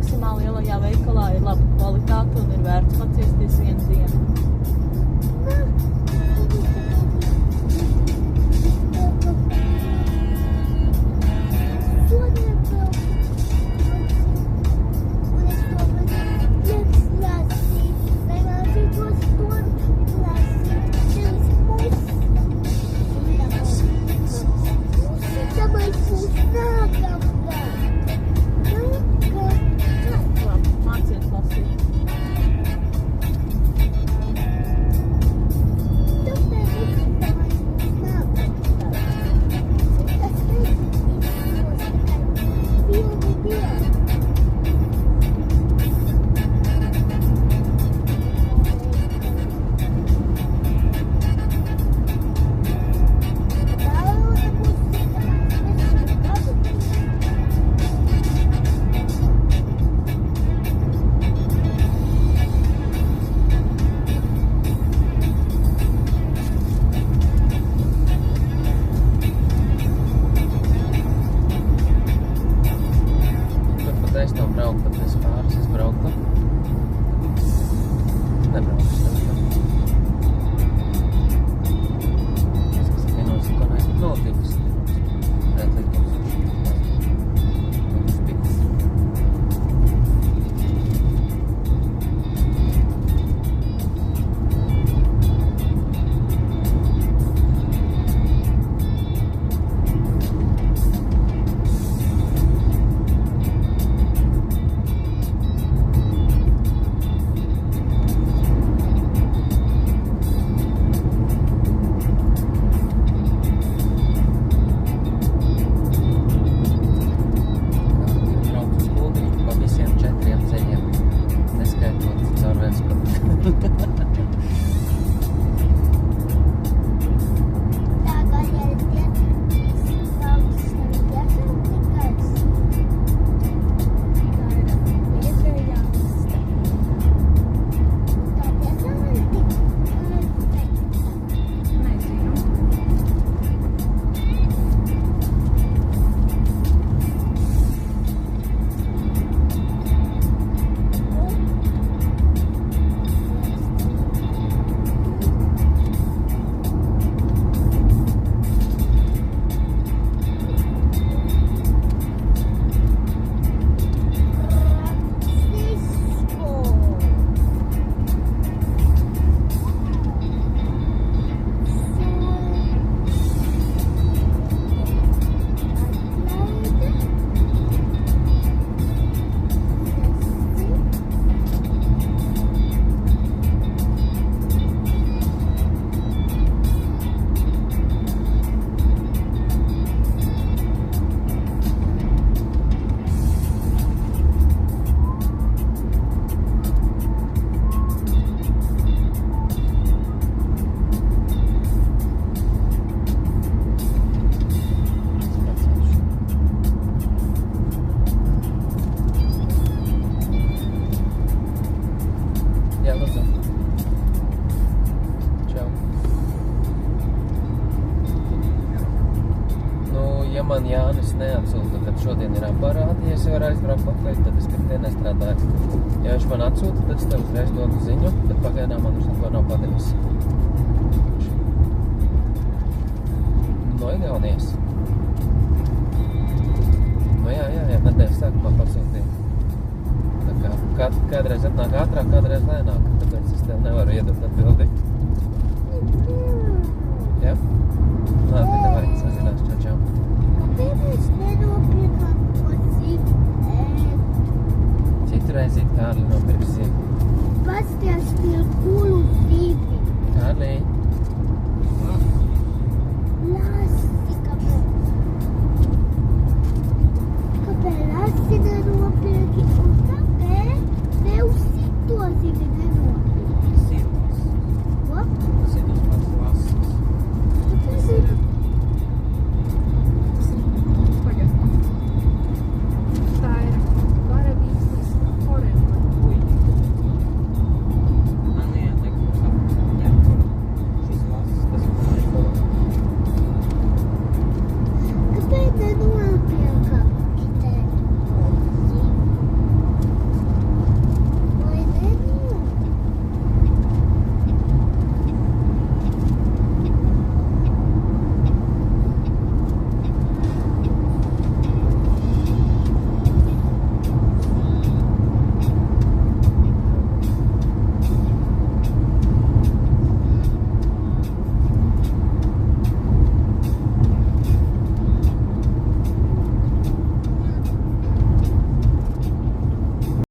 maksimāli lielajā veikalā ir laba kvalitāte un ir vērts paciesties vienu dienu. Māciet lasīt. Es to braucu, pat es pāris, es braucu. Nebraucu stāstā. Es, kas ir vienos, ko notiks. Rētlikums. Piks. Man Jānis neatsūta, kad šodien ir aparāti, ja es varu aizbraukt atpakaļ, tad es pirmdien nestrādāju. Ja viņš man atsūta, tad es tev uzreiz dodu ziņu, bet pagaidām man viņš neko nav padevis. No Igaunijas. No jā, nedēļas sākumā pasūtīju. Tā kā kādreiz atnāk ātrāk, kādreiz lēnāk, tāpēc es tev nevaru iedot atbildi. Jā? Labi, davai, sazinās, čau. Kāpēc nenopirkam to zīmēt? Citu reizi Kārli nopirks zīmi. Pasties tie kulu zīmi. Kārli. Lasi, kāpēc lasi nenopirki un